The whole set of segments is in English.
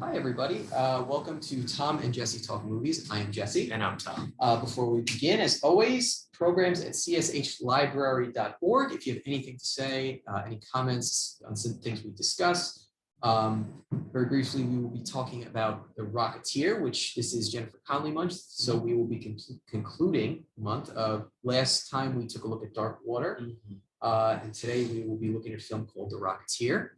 Hi, everybody. Welcome to Tom and Jesse Talk Movies. I am Jesse. And I'm Tom. Before we begin, as always, programs at cshlibrary.org. If you have anything to say, any comments on some things we discuss. Very briefly, we will be talking about The Rocketeer, which this is Jennifer Connelly month. So we will be concluding the month. Last time we took a look at Dark Water. And today we will be looking at a film called The Rocketeer.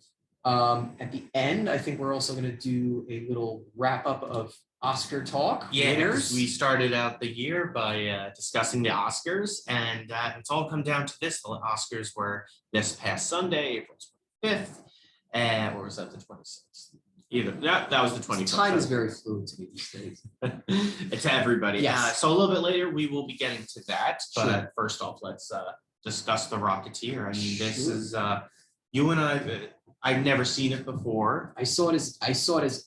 At the end, I think we're also going to do a little wrap up of Oscar talk. Winners. We started out the year by discussing the Oscars, and it's all come down to this. The Oscars were this past Sunday, April 25th, or was that the 26th? Either that was the 25th. Time is very fluid to me these days. It's everybody. Yes. So a little bit later, we will be getting to that. But Sure. First off, let's discuss The Rocketeer. I mean, this is you and I've never seen it before. I saw it as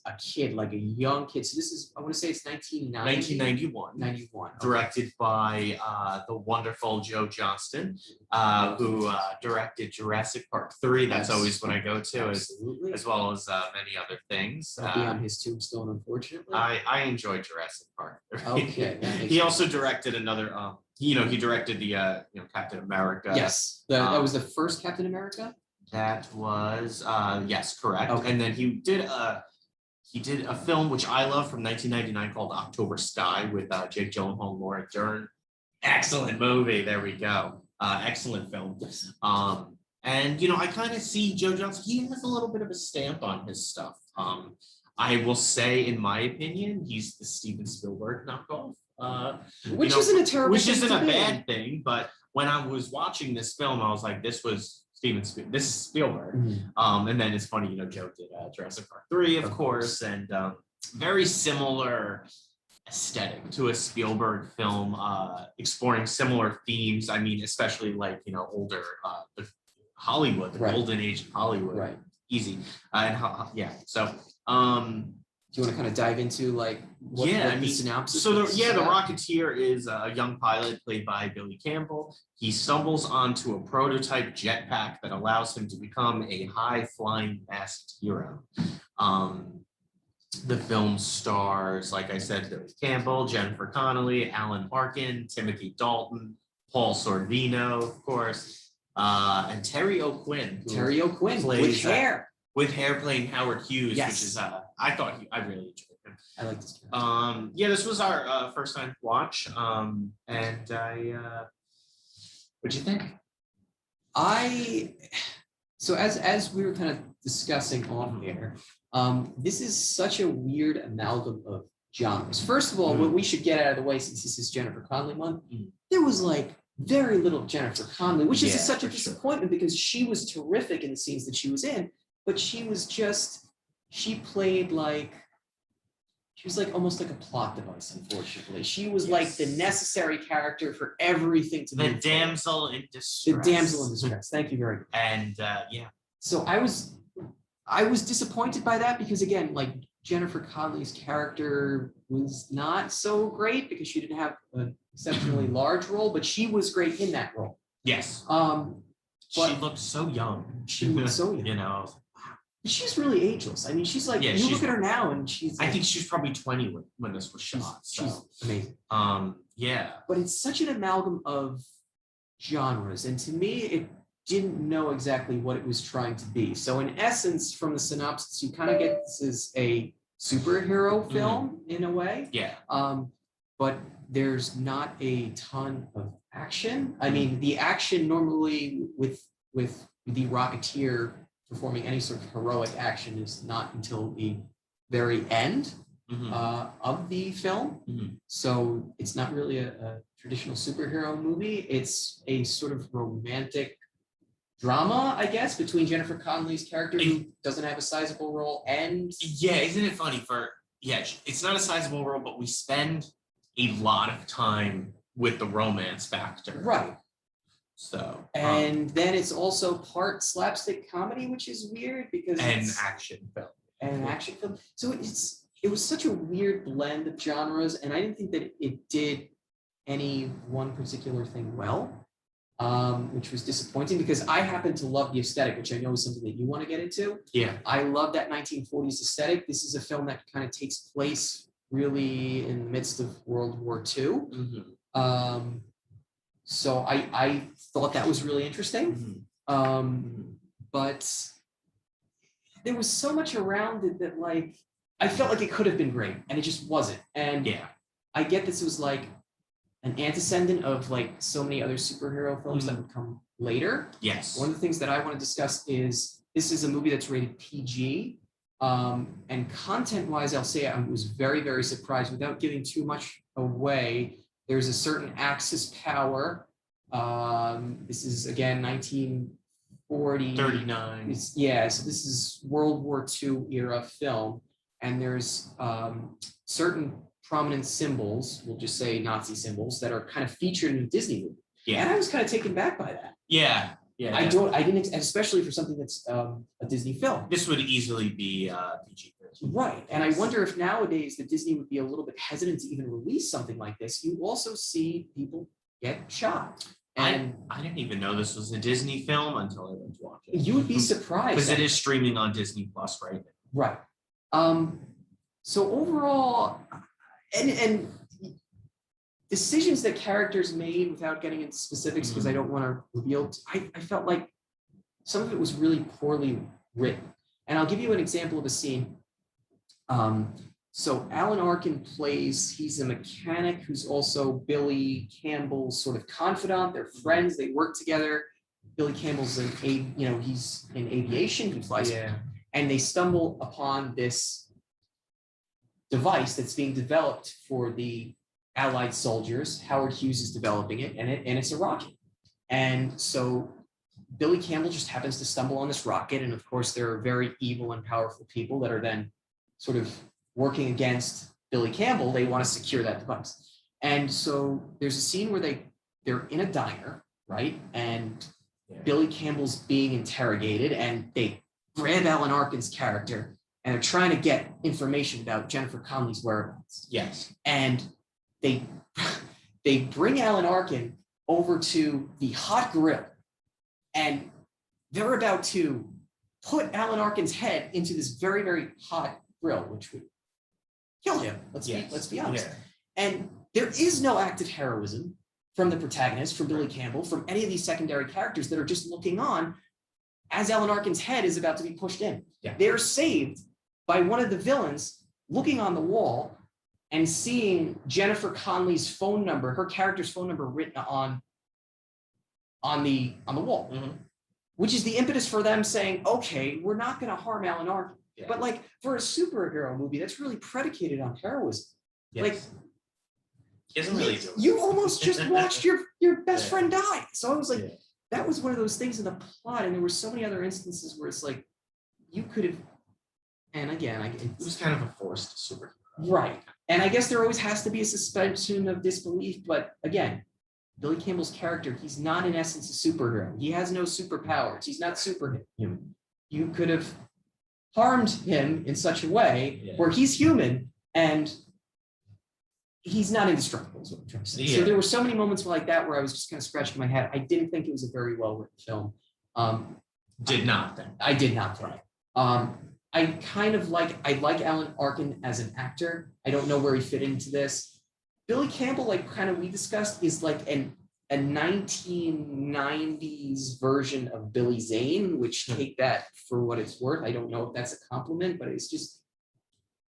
a kid, like a young kid. So this is, I want to say it's 1991. 91. Directed by the wonderful Joe Johnston, who directed Jurassic Park 3. That's always what I go to, as well as many other things. I'll be on his tombstone, unfortunately. I enjoyed Jurassic Park 3. Okay. He also directed another. He directed the Captain America. Yes, that was the first Captain America. That was yes, correct. Okay. And then he did a film which I love from 1999 called October Sky with Jake Gyllenhaal and Laura Dern. Excellent movie. There we go. Excellent film. Yes. And I kind of see Joe Johnston. He has a little bit of a stamp on his stuff. I will say, in my opinion, he's the Steven Spielberg knockoff. Which isn't a terrible. Which isn't a thing. bad thing. But when I was watching this film, I was like, this is Spielberg. Mm-hmm. And then it's funny, Joe did Jurassic Park 3, of course, and very similar aesthetic to a Spielberg film, exploring similar themes. I mean, especially like, older Hollywood, the golden age of Hollywood. Right. Easy. So, do you want to kind of dive into like the synopsis? So the Rocketeer is a young pilot played by Billy Campbell. He stumbles onto a prototype jetpack that allows him to become a high-flying masked hero. The film stars, like I said, Billy Campbell, Jennifer Connelly, Alan Arkin, Timothy Dalton, Paul Sorvino, of course, and Terry O'Quinn. Terry O'Quinn with hair. With hair, playing Howard Hughes, yes. Which is I really enjoyed him. I like this character. This was our first time watch. And what'd you think? So as we were kind of discussing on here, this is such a weird amalgam of genres. First of all, what we should get out of the way, since this is Jennifer Connelly month, there was like very little Jennifer Connelly, which is such a disappointment because she was terrific in the scenes that she was in. But she played like, she was like almost like a plot device, unfortunately. She was like the necessary character for everything to be. The damsel in distress. The damsel in distress. Thank you very much. And So I was disappointed by that because, again, like Jennifer Connelly's character was not so great because she didn't have an exceptionally large role, but she was great in that role. Yes. She looked so young. She looked so young. She's really ageless. I mean, she's like, you look at her now and she's like, I think she was probably 20 when this was shot. She's amazing. But it's such an amalgam of genres. And to me, it didn't know exactly what it was trying to be. So in essence, from the synopsis, you kind of get this as a superhero film in a way. Yeah. But there's not a ton of action. I mean, the action normally with the Rocketeer performing any sort of heroic action is not until the very end of the film. So it's not really a traditional superhero movie. It's a sort of romantic drama, I guess, between Jennifer Connelly's character, who doesn't have a sizable role, and... Yeah, isn't it funny? It's not a sizable role, but we spend a lot of time with the romance factor. Right. So and then it's also part slapstick comedy, which is weird because action film. So it was such a weird blend of genres, and I didn't think that it did any one particular thing well. which was disappointing because I happen to love the aesthetic, which I know is something that you want to get into. Yeah. I love that 1940s aesthetic. This is a film that kind of takes place really in the midst of World War II. So I thought that was really interesting. But there was so much around it that like I felt like it could have been great and it just wasn't. And Yeah. I get this was like an antecedent of like so many other superhero films that would come later. Yes. One of the things that I want to discuss is this is a movie that's rated PG. And content-wise, I'll say I was very, very surprised without giving too much away. There's a certain Axis power. This is again 39. Yeah, so this is World War II era film, and there's certain prominent symbols, we'll just say Nazi symbols, that are kind of featured in a Disney movie. Yeah. And I was kind of taken back by that. Yeah. Yeah. I didn't, especially for something that's a Disney film. This would easily be PG-13. Right. And I wonder if nowadays the Disney would be a little bit hesitant to even release something like this. You also see people get shot. And I didn't even know this was a Disney film until I went to watch it. You would be surprised. Because it is streaming on Disney Plus right now. Right. So overall, and decisions that characters made without getting into specifics, because I don't want to reveal, I felt like some of it was really poorly written. And I'll give you an example of a scene. So Alan Arkin he's a mechanic who's also Billy Campbell's sort of confidant. They're friends, they work together. Billy Campbell's he's in aviation, he flies. Yeah. And they stumble upon this device that's being developed for the Allied soldiers. Howard Hughes is developing it, and it's a rocket. And so Billy Campbell just happens to stumble on this rocket, and of course there are very evil and powerful people that are then sort of working against Billy Campbell. They want to secure that device. And so there's a scene where they're in a diner, right? And Billy Campbell's being interrogated, and they grab Alan Arkin's character, and they're trying to get information about Jennifer Connelly's whereabouts. Yes. And they bring Alan Arkin over to the hot grill, and they're about to put Alan Arkin's head into this very, very hot grill, which would kill him. Let's be honest. Yeah. And there is no act of heroism from the protagonist, from Billy Campbell, from any of these secondary characters that are just looking on as Alan Arkin's head is about to be pushed in. Yeah. They're saved by one of the villains looking on the wall and seeing Jennifer Connelly's phone number, her character's phone number written on the wall, which is the impetus for them saying, okay, we're not going to harm Alan Arkin. Yeah. But like for a superhero movie, that's really predicated on heroism. Yes. Like he doesn't really do it. You almost just watched your best friend die. So I was like, that was one of those things in the plot. And there were so many other instances where it's like, you could have, and again, it was kind of a forced superhero. Right. And I guess there always has to be a suspension of disbelief. But again, Billy Campbell's character, he's not in essence a superhero. He has no superpowers. He's not superhuman. You could have harmed him in such a way where he's human and he's not indestructible, is what I'm trying to say. So there were so many moments like that where I was just kind of scratching my head. I didn't think it was a very well-written film. Did not think. I did not think. I kind of like Alan Arkin as an actor. I don't know where he fit into this. Billy Campbell, like kind of we discussed, is like a 1990s version of Billy Zane, which take that for what it's worth. I don't know if that's a compliment, but it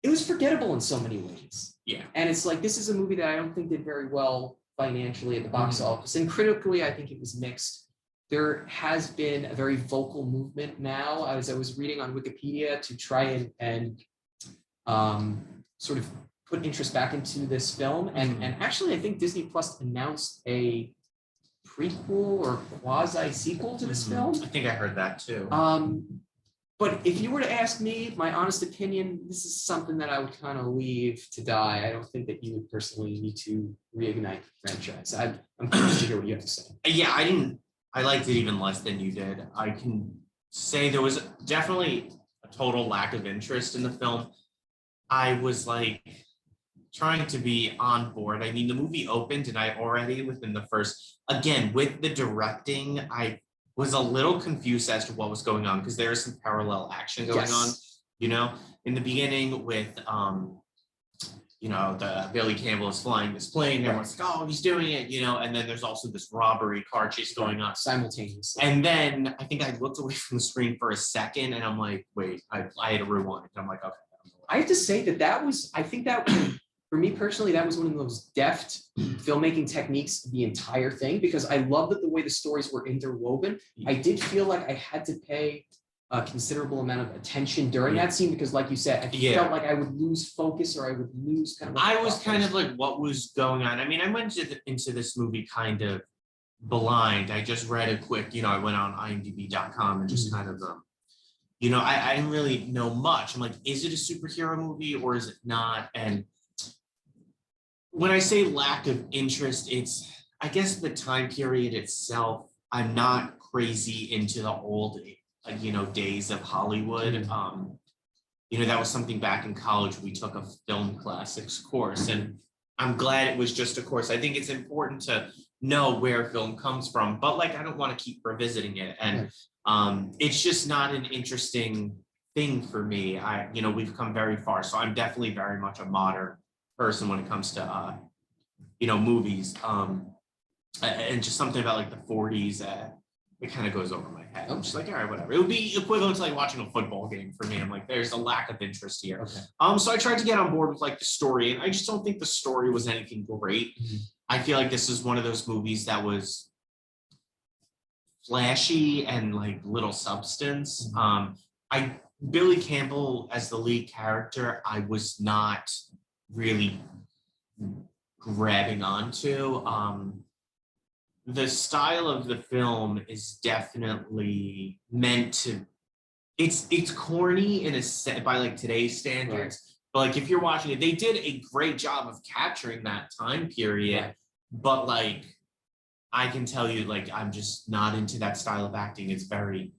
was forgettable in so many ways. Yeah. And it's like, this is a movie that I don't think did very well financially at the box office. And critically, I think it was mixed. There has been a very vocal movement now, as I was reading on Wikipedia, to try and sort of put interest back into this film. And actually, I think Disney Plus announced a prequel or quasi-sequel to this film. I think I heard that too. But if you were to ask me, my honest opinion, this is something that I would kind of leave to die. I don't think that you would personally need to reignite the franchise. I'm curious to hear what you have to say. Yeah, I liked it even less than you did. I can say there was definitely a total lack of interest in the film. I was like trying to be on board. I mean, the movie opened and I already within the first, again, with the directing, I was a little confused as to what was going on because there is some parallel action going on, in the beginning with, the Billy Campbell is flying this plane. Everyone's like, oh, he's doing it, and then there's also this robbery car chase going on simultaneously. And then I think I looked away from the screen for a second and I'm like, wait, I had to rewind. I'm like, okay. I have to say I think that for me personally, that was one of the most deft filmmaking techniques of the entire thing, because I love that the way the stories were interwoven. I did feel like I had to pay a considerable amount of attention during that scene because, like you said, I felt like I would lose focus or I would lose kind of. I was kind of like, what was going on? I mean, I went into this movie kind of blind. I just read a quick, I went on imdb.com and just kind of I didn't really know much. I'm like, is it a superhero movie or is it not? And when I say lack of interest, it's, I guess, the time period itself. I'm not crazy into the old, days of Hollywood. That was something back in college. We took a film classics course, and I'm glad it was just a course. I think it's important to know where film comes from, but I don't want to keep revisiting it. And it's just not an interesting thing for me. We've come very far. So I'm definitely very much a modern person when it comes to, movies. And just something about the 40s, it kind of goes over my head. I'm just like, all right, whatever. It would be equivalent to watching a football game for me. I'm like, there's a lack of interest here. Okay. So I tried to get on board with the story, and I just don't think the story was anything great. I feel like this is one of those movies that was flashy and little substance. Billy Campbell as the lead character, I was not really grabbing onto. The style of the film is definitely meant to, it's corny in a set by today's standards, but if you're watching it, they did a great job of capturing that time period. But I can tell you, I'm just not into that style of acting. It's very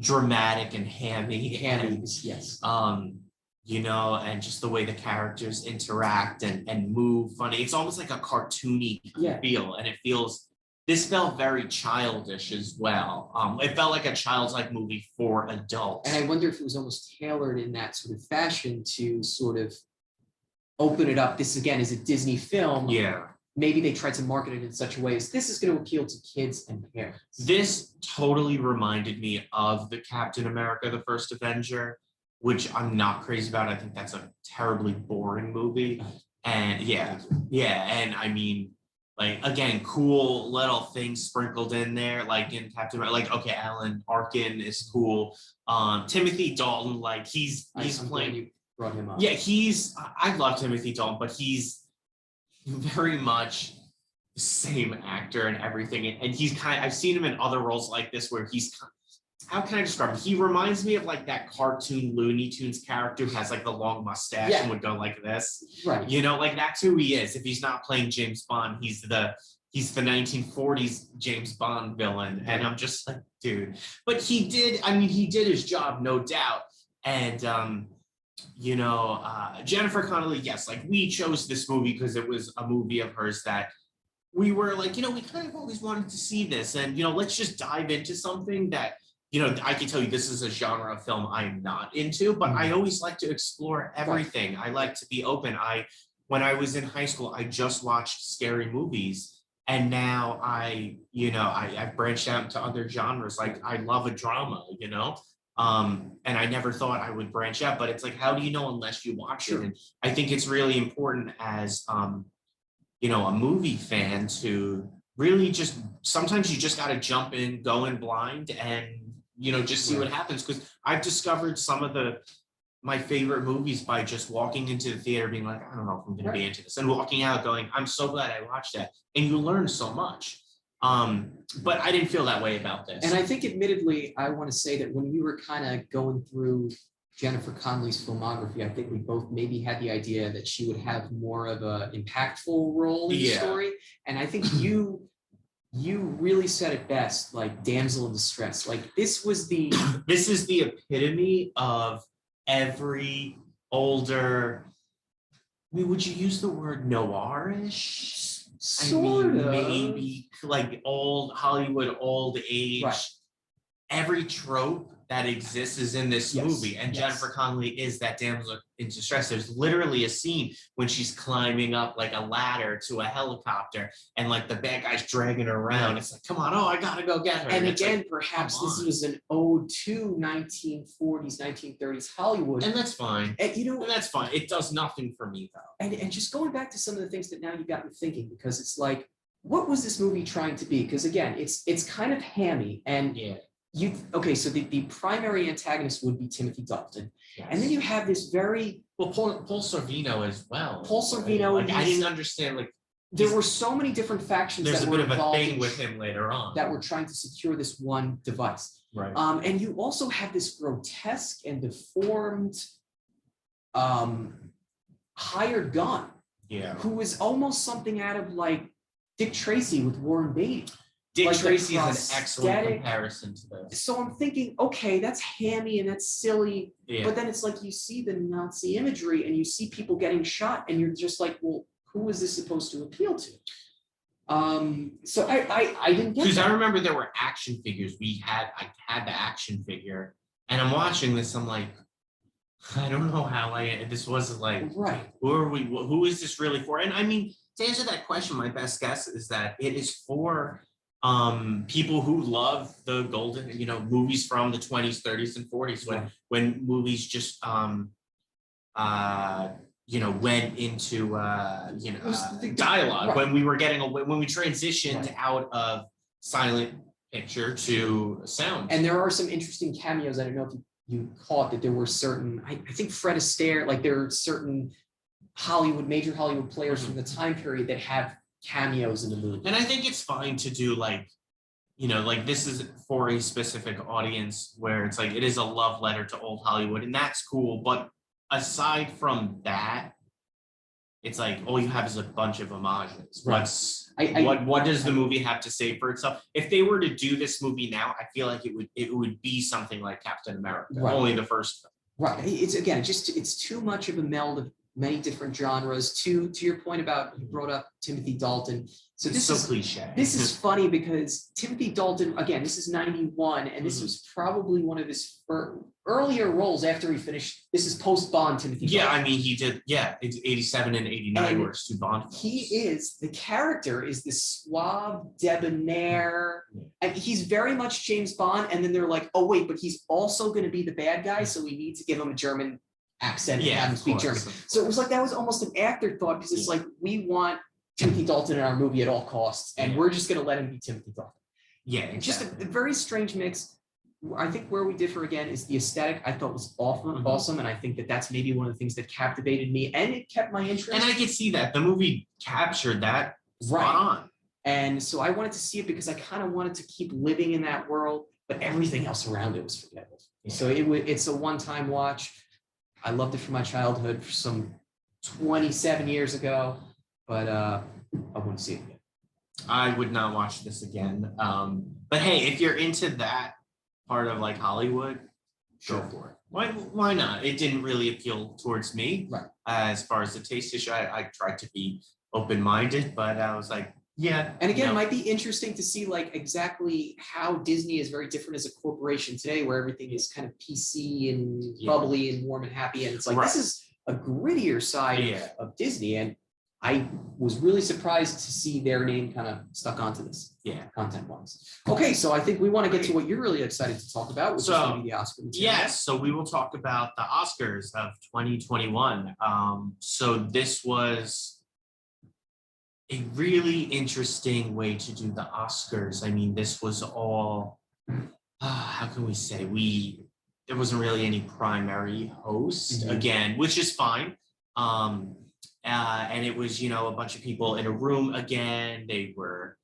dramatic and hammy, yes. And just the way the characters interact and move funny. It's almost like a cartoony feel, and this felt very childish as well. It felt like a childlike movie for adults. And I wonder if it was almost tailored in that sort of fashion to sort of open it up. This, again, is a Disney film. Yeah. Maybe they tried to market it in such a way as this is going to appeal to kids and parents. This totally reminded me of the Captain America, the First Avenger, which I'm not crazy about. I think that's a terribly boring movie. And and I mean, again, cool little things sprinkled in there, in Captain America, okay, Alan Arkin is cool. Timothy Dalton, he's playing. You brought him up. Yeah, I love Timothy Dalton, but he's very much the same actor and everything. And he's I've seen him in other roles like this where he's, how can I describe him? He reminds me of that cartoon Looney Tunes character who has the long mustache and would go like this. Right. That's who he is. If he's not playing James Bond, he's the 1940s James Bond villain. And I'm just like, dude. But he did his job, no doubt. And Jennifer Connelly, yes, we chose this movie because it was a movie of hers that we were we kind of always wanted to see this. And, let's just dive into something that, I can tell you this is a genre of film I'm not into, but I always like to explore everything. I like to be open. When I was in high school, I just watched scary movies. And now I've branched out into other genres. I love a drama, and I never thought I would branch out, but it's how do you know unless you watch it? And I think it's really important as, a movie fan to really just, sometimes you just got to jump in, go in blind and, just see what happens. Because I've discovered some of my favorite movies by just walking into the theater being like, I don't know if I'm going to be into this, and walking out going, I'm so glad I watched that. And you learn so much. But I didn't feel that way about this. And I think, admittedly, I want to say that when we were kind of going through Jennifer Connelly's filmography, I think we both maybe had the idea that she would have more of an impactful role in the story. And I think you really said it best, damsel in distress. This is the epitome of every older would you use the word noirish? Sort of. Maybe like old Hollywood, old age. Right. Every trope that exists is in this movie, and Jennifer Connelly is that damsel in distress. There's literally a scene when she's climbing up like a ladder to a helicopter, and like the bad guy's dragging her around. Right. It's like, come on, oh, I gotta go get her. And again, like, perhaps this was an ode to 1940s, 1930s Hollywood, and that's fine. And and that's fine. It does nothing for me though. And just going back to some of the things that now you got me thinking, because it's like, what was this movie trying to be? Because again, it's kind of hammy and so the primary antagonist would be Timothy Dalton. Yes. And then you have this very Paul Sorvino as well. Paul Sorvino. Like, I didn't understand, like, there were so many different factions. There's that a were bit of a thing with him later on that were trying to secure this one device. Right. And you also have this grotesque and deformed hired gun. Yeah. Who is almost something out of like Dick Tracy with Warren Beatty. Dick Tracy is an excellent comparison to this. So I'm thinking, okay, that's hammy and that's silly, but then it's like you see the Nazi imagery and you see people getting shot, and you're just like, well, who is this supposed to appeal to? So I didn't get because I remember there were action figures. I had the action figure, and I'm watching this. I'm like, I don't know how this wasn't like right. Who are we? Who is this really for? And I mean, to answer that question, my best guess is that it is for people who love the golden, movies from the 20s, 30s, and 40s when movies just went into dialogue, when we were getting when we transitioned out of silent picture to sound. And there are some interesting cameos. I don't know if you caught that there were certain, I think Fred Astaire, like there are certain major Hollywood players from the time period that have cameos in the movie. And I think it's fine to do like this is for a specific audience where it's like, it is a love letter to old Hollywood, and that's cool. But aside from that, it's like all you have is a bunch of homages. Right. What does the movie have to say for itself? If they were to do this movie now, I feel like it would be something like Captain America, only the first film. Right. It's too much of a meld of many different genres. To your point about, you brought up Timothy Dalton. So this is cliche. This is funny because Timothy Dalton, again, this is 91, and this was probably one of his earlier roles after he finished. This is post-Bond Timothy Dalton. Yeah, I mean, he did, it's 87 and 89 were two Bond films. The character is this suave, debonair, and he's very much James Bond, and then they're like, oh wait, but he's also going to be the bad guy, so we need to give him a German accent and have him speak German. So it was like, that was almost an afterthought, because it's like, we want Timothy Dalton in our movie at all costs, and we're just going to let him be Timothy Dalton. Yeah, exactly. Just a very strange mix. I think where we differ again is the aesthetic. I thought was awesome, and I think that that's maybe one of the things that captivated me, and it kept my interest. And I could see that the movie captured that spot on. And so I wanted to see it because I kind of wanted to keep living in that world, but everything else around it was forgettable. Yeah. So it's a one-time watch. I loved it from my childhood, for some 27 years ago, but I wouldn't see it again. I would not watch this again. But hey, if you're into that part of like Hollywood, go for it. Why not? It didn't really appeal towards me. Right. As far as the taste issue, I tried to be open-minded, but I was like, yeah. And again, it might be interesting to see like exactly how Disney is very different as a corporation today, where everything is kind of PC and bubbly and warm and happy. And it's like, this is a grittier side of Disney. And I was really surprised to see their name kind of stuck onto this content-wise. Okay, so I think we want to get to what you're really excited to talk about, which is going to be the Oscar material. Yes, so we will talk about the Oscars of 2021. So this was a really interesting way to do the Oscars. I mean, this was all, how can we say, there wasn't really any primary host again, which is fine. And it was, a bunch of people in a room again. They were,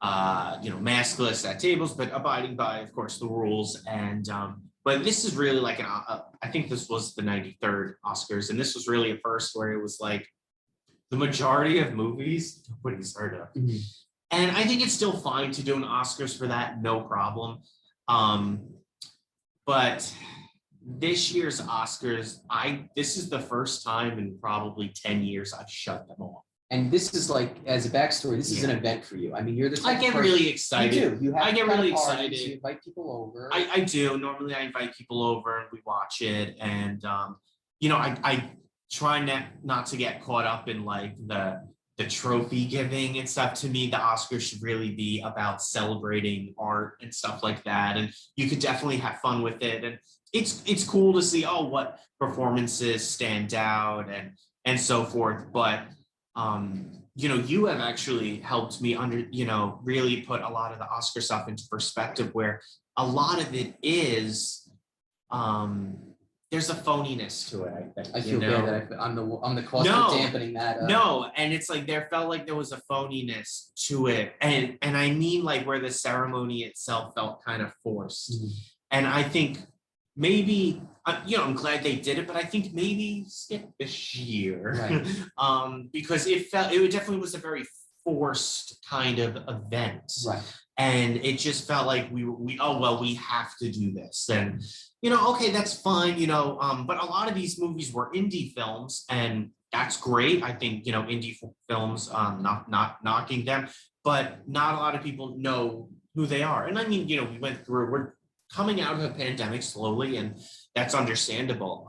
maskless at tables, but abiding by, of course, the rules. And, but this is really like I think this was the 93rd Oscars. And this was really a first where it was like the majority of movies nobody's heard of. Mm-hmm. And I think it's still fine to do an Oscars for that, no problem. But this year's Oscars, this is the first time in probably 10 years I've shut them off. And this is like, as a backstory, this is an event for you. I mean, you're the type I get of person, really excited. You do. You have I get really parties, excited. you invite people over. I do. Normally I invite people over and we watch it. And you know, I try not to get caught up in like the trophy giving and stuff. To me, the Oscars should really be about celebrating art and stuff like that. And you could definitely have fun with it. And it's cool to see, oh, what performances stand out and so forth. But you know, you have actually helped me really put a lot of the Oscar stuff into perspective, where a lot of it is there's a phoniness to it. I think I feel bad that I'm the cause for dampening that. No, and it's like there felt like there was a phoniness to it, and I mean like where the ceremony itself felt kind of forced, and I think maybe you know, I'm glad they did it, but I think maybe skip this year, right. because it definitely was a very forced kind of event, right. And it just felt like we have to do this, and you know, okay, that's fine, you know, but a lot of these movies were indie films, and that's great. I think, you know, indie films, not knocking them, but not a lot of people know who they are. And I mean, you know, we're coming out of a pandemic slowly, and that's understandable.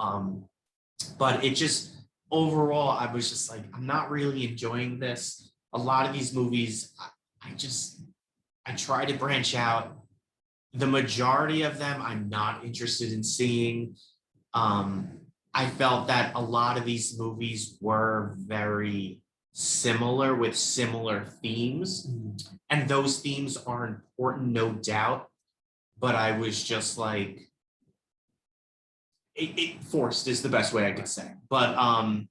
But it just, overall, I was just like, I'm not really enjoying this. A lot of these movies, I try to branch out. The majority of them I'm not interested in seeing. I felt that a lot of these movies were very similar with similar themes, and those themes are important, no doubt, but I was just like, it forced is the best way I could say. But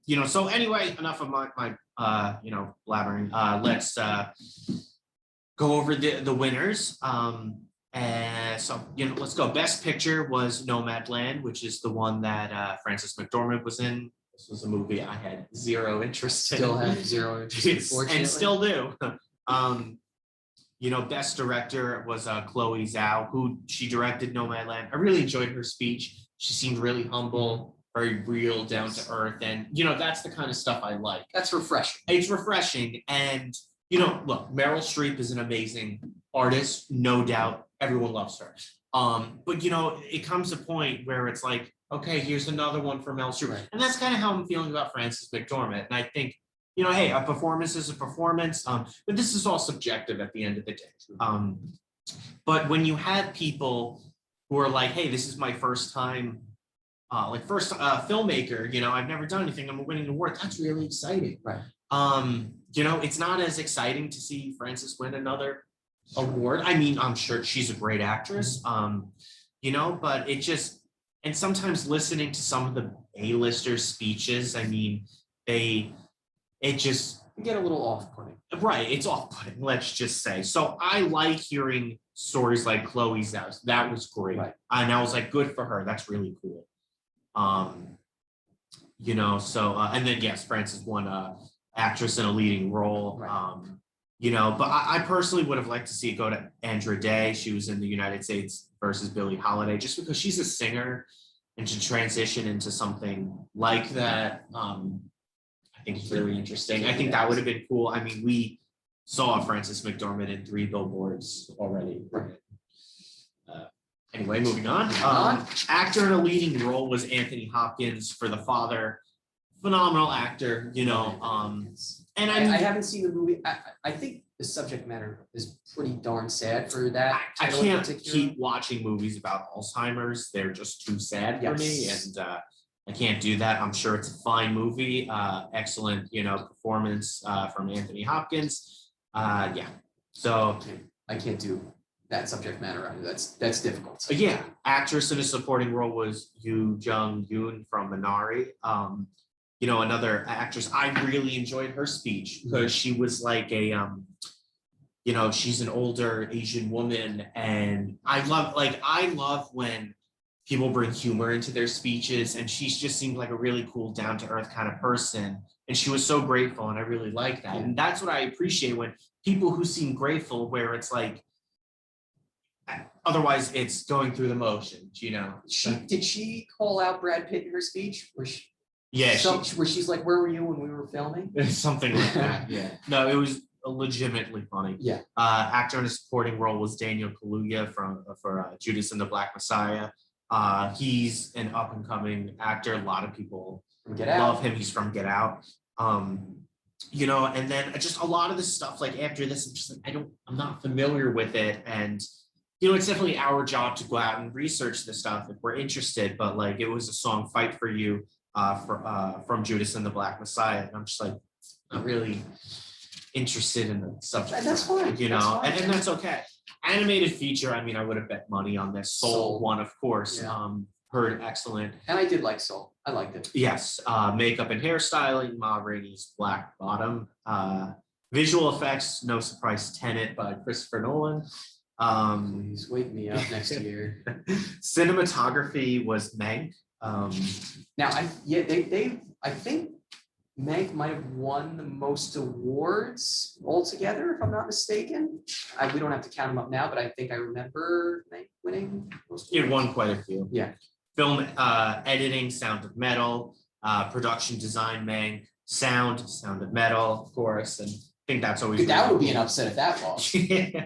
you know, so anyway, enough of my you know, blabbering. Let's go over the winners. And so, you know, let's go. Best Picture was Nomadland, which is the one that Frances McDormand was in. This was a movie I had zero interest in. Still have zero interest, and still do. You know, Best Director was Chloe Zhao, who she directed Nomadland. I really enjoyed her speech. She seemed really humble, very real, down to earth, and you know, that's the kind of stuff I like. That's refreshing. It's refreshing, and you know, look, Meryl Streep is an amazing artist, no doubt. Everyone loves her. But you know, it comes a point where it's like, okay, here's another one for Meryl Streep. Right. And that's kind of how I'm feeling about Frances McDormand. And I think, you know, hey, a performance is a performance. But this is all subjective at the end of the day. But when you have people who are like, hey, this is my first time, first filmmaker, you know, I've never done anything, I'm winning an award. That's really exciting. Right. You know, it's not as exciting to see Frances win another award. I mean, I'm sure she's a great actress, you know, but it just, and sometimes listening to some of the A-listers' speeches, I mean, it just get a little off-putting. Right, it's off-putting, let's just say. So I like hearing stories like Chloe's house. That was great. Right. And I was like, good for her. That's really cool. You know, so, and then yes, Frances won actress in a leading role. Right. You know, but I personally would have liked to see it go to Andra Day. She was in The United States versus Billie Holiday, just because she's a singer, and to transition into something like that, I think it's really interesting. I think that would have been cool. I mean, we saw Frances McDormand in 3 billboards already. Anyway, moving on. Actor in a leading role was Anthony Hopkins for The Father. Phenomenal actor, you know. And I haven't seen the movie. I think the subject matter is pretty darn sad for that. I can't keep watching movies about Alzheimer's. They're just too sad for me, and I can't do that. I'm sure it's a fine movie. Excellent, you know, performance from Anthony Hopkins. Yeah. So I can't do that subject matter either. That's difficult. Yeah. Actress in a supporting role was Yoo Jung-yoon from Minari. You know, another actress, I really enjoyed her speech because she was like a, you know, she's an older Asian woman, and I love when people bring humor into their speeches, and she just seemed like a really cool, down to earth kind of person, and she was so grateful, and I really like that, and that's what I appreciate when people who seem grateful, where it's like, otherwise it's going through the motions, you know. Did she call out Brad Pitt in her speech? Yeah, where she's like, "Where were you when we were filming?" Something like that. Yeah. No, it was legitimately funny. Yeah. Actor in a supporting role was Daniel Kaluuya for Judas and the Black Messiah. He's an up and coming actor. A lot of people love him. He's from Get Out. You know, and then just a lot of the stuff like after this, I'm just like, I'm not familiar with it. And, you know, it's definitely our job to go out and research this stuff if we're interested. But like, it was a song, Fight for You, from Judas and the Black Messiah. And I'm just like, not really interested in the subject. And that's fine. You know, and that's okay. Animated feature, I mean, I would have bet money on this. Soul one, of course. Yeah. Heard excellent. And I did like Soul. I liked it. Yes. Makeup and hairstyling, Ma Rainey's Black Bottom. Visual effects, no surprise, Tenet by Christopher Nolan. Please wake me up next year. Cinematography was Mank. Now, I think Mank might have won the most awards altogether, if I'm not mistaken. We don't have to count them up now, but I think I remember Mank winning most awards. It won quite a few. Yeah. Film editing, Sound of Metal. Production design, Mank. Sound of Metal, of course. And I think that's always that would be an upset if that lost. You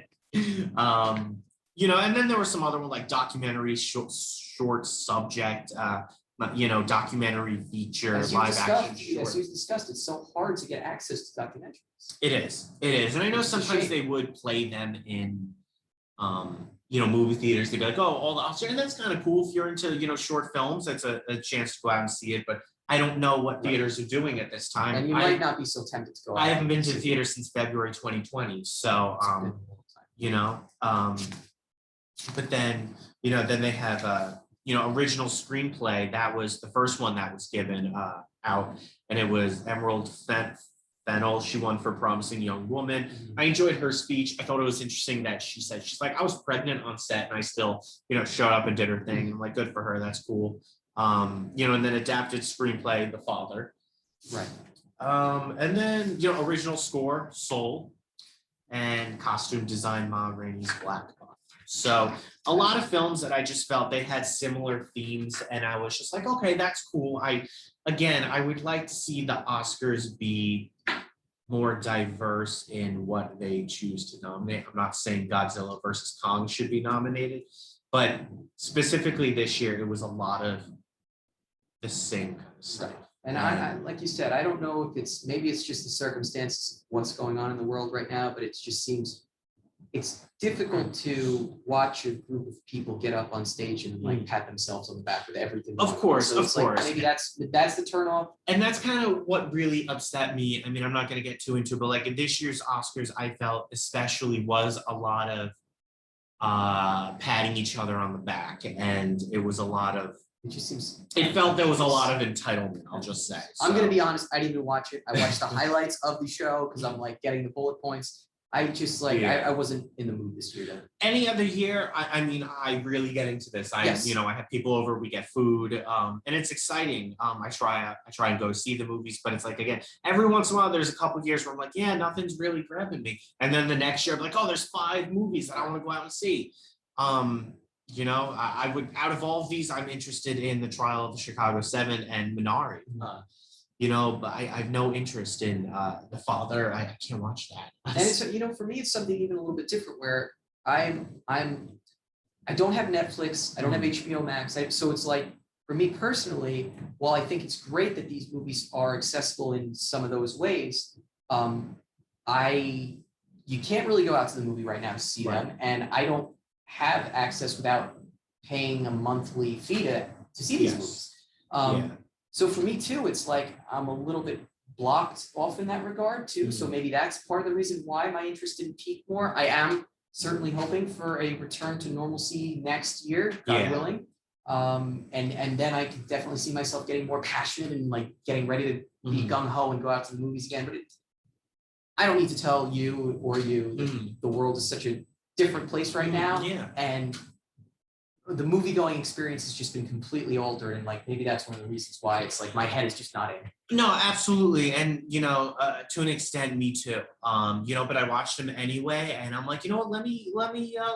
know, and then there were some other ones like documentary, short subject, you know, documentary feature, live action short. As you discussed, it's so hard to get access to documentaries. It is. And I know sometimes they would play them in, you know, movie theaters. They'd be like, oh, all the Oscars. And that's kind of cool if you're into, you know, short films. That's a chance to go out and see it. But I don't know what theaters are doing at this time. And you might not be so tempted to go out. I haven't been to the theater since February 2020. So, you know, but then, you know, then they have, you know, original screenplay. That was the first one that was given out. And it was Emerald Fennell. She won for Promising Young Woman. Mm-hmm. I enjoyed her speech. I thought it was interesting that she said, she's like, I was pregnant on set and I still, you know, showed up and did her thing. I'm like, good for her. That's cool. You know, and then adapted screenplay, The Father. Right. And then, you know, original score, Soul, and costume design, Ma Rainey's Black Bottom. So a lot of films that I just felt they had similar themes, and I was just like, okay, that's cool. I would like to see the Oscars be more diverse in what they choose to nominate. I'm not saying Godzilla versus Kong should be nominated, but specifically this year, it was a lot of the same kind of stuff. Right. And I, like you said, I don't know if maybe it's just the circumstances, what's going on in the world right now, but it just seems it's difficult to watch a group of people get up on stage and like pat themselves on the back with everything. Of course, so of course. Like, maybe that's the turnoff. And that's kind of what really upset me. I mean, I'm not going to get too into it, but like in this year's Oscars, I felt especially was a lot of patting each other on the back, and it was a lot of. It just seems. It felt there was a lot of entitlement. I'll just say. So. I'm going to be honest. I didn't even watch it. I watched the highlights of the show because I'm like getting the bullet points. I just like I wasn't in the mood this year though. Any other year, I mean, I really get into this. You know, I have people over, we get food, and it's exciting. I try and go see the movies, but it's like again, every once in a while, there's a couple of years where I'm like, yeah, nothing's really grabbing me, and then the next year, I'm like, oh, there's 5 movies that I want to go out and see. You know, I would out of all of these, I'm interested in The Trial of the Chicago 7 and Minari. You know, but I have no interest in The Father. I can't watch that. And it's, you know, for me, it's something even a little bit different where I don't have Netflix, I don't have HBO Max. So it's like, for me personally, while I think it's great that these movies are accessible in some of those ways, you can't really go out to the movie right now to see them. And I don't have access without paying a monthly fee to see these movies. So for me too, it's like I'm a little bit blocked off in that regard too. So maybe that's part of the reason why my interest didn't peak more. I am certainly hoping for a return to normalcy next year, God willing. And then I can definitely see myself getting more passionate and like getting ready to be gung ho and go out to the movies again. But I don't need to tell you or you that the world is such a different place right now. And the movie going experience has just been completely altered, and like maybe that's one of the reasons why it's like my head is just not in. No, absolutely. And, to an extent, me too. But I watched them anyway. And I'm like, you know what, let me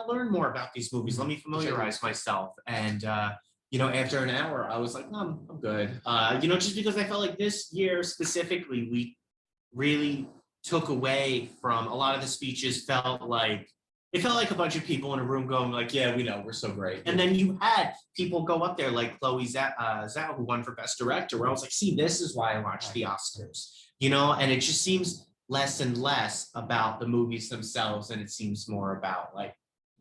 learn more about these movies. Let me familiarize myself. And, after an hour, I was like, no, I'm good. Just because I felt like this year specifically, we really took away from a lot of the speeches, it felt like a bunch of people in a room going like, yeah, we know, we're so great. And then you had people go up there like Chloe Zhao, who won for Best Director, where I was like, see, this is why I watch the Oscars, and it just seems less and less about the movies themselves, and it seems more about like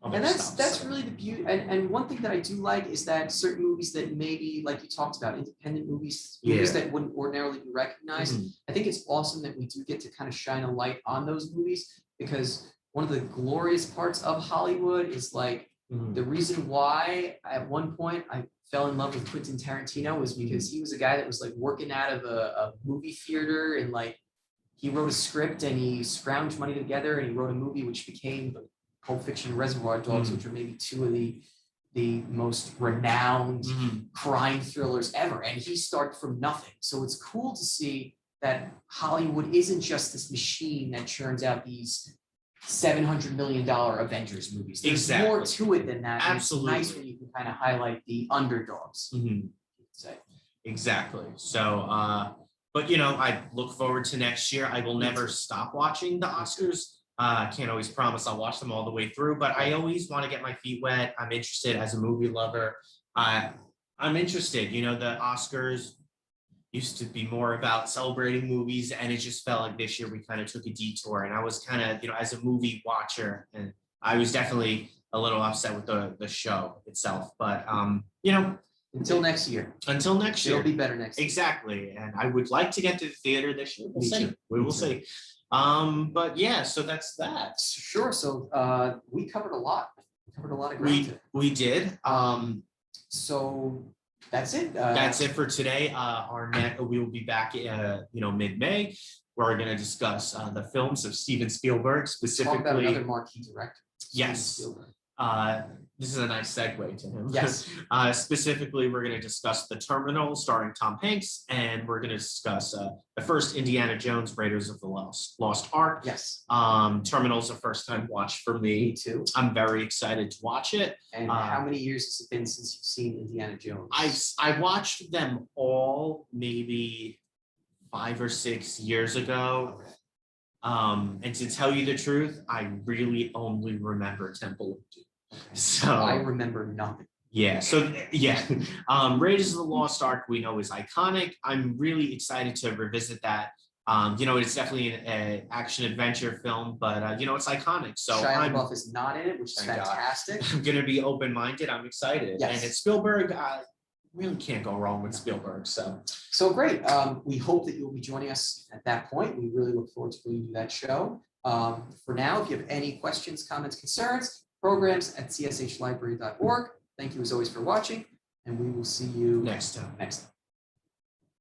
other And that's stuff. that's really the beauty. And one thing that I do like is that certain movies that maybe, like you talked about, independent movies that wouldn't ordinarily be recognized. I think it's awesome that we do get to kind of shine a light on those movies, because one of the glorious parts of Hollywood is like the reason why at one point I fell in love with Quentin Tarantino was because he was a guy that was like working out of a movie theater, and like he wrote a script and he scrounged money together and he wrote a movie which became Pulp Fiction and Reservoir Dogs, which are maybe two of the most renowned crime thrillers ever. And he started from nothing. So it's cool to see that Hollywood isn't just this machine that churns out these $700 million Avengers movies. There's more to it than that. Absolutely. It's nice when you can kind of highlight the underdogs. Exactly. So, but I look forward to next year. I will never stop watching the Oscars. I can't always promise I'll watch them all the way through, but I always want to get my feet wet. I'm interested as a movie lover. I'm interested. The Oscars used to be more about celebrating movies, and it just felt like this year we kind of took a detour. And I was kind of, as a movie watcher, and I was definitely a little upset with the show itself. But until next year. Until next year, it'll be better next year. Exactly. And I would like to get to the theater this year. We will see. But yeah, so that's that. Sure. So we covered a lot. We covered a lot of ground. We did. So that's it. That's it for today. We will be back, mid-May. We're going to discuss the films of Steven Spielberg, specifically. Talk about another marquee director. Yes. This is a nice segue to him. Yes. Specifically, we're going to discuss The Terminal, starring Tom Hanks, and we're going to discuss the first Indiana Jones, Raiders of the Lost Ark. Yes. Terminal's a first-time watch for me. Me too. I'm very excited to watch it. And how many years has it been since you've seen Indiana Jones? I watched them all maybe 5 or 6 years ago. Okay. And to tell you the truth, I really only remember Temple of Doom. Okay. So I remember nothing. Yeah. So yeah, Raiders of the Lost Ark we know is iconic. I'm really excited to revisit that. It's definitely an action adventure film, but it's iconic. So Shia LaBeouf is not in it, which is fantastic. I'm gonna be open-minded. I'm excited. Yes. And it's Spielberg. Really can't go wrong with Spielberg. So great. We hope that you'll be joining us at that point. We really look forward to bringing you that show. For now, if you have any questions, comments, concerns, programs at cshlibrary.org. Thank you as always for watching, and we will see you next time.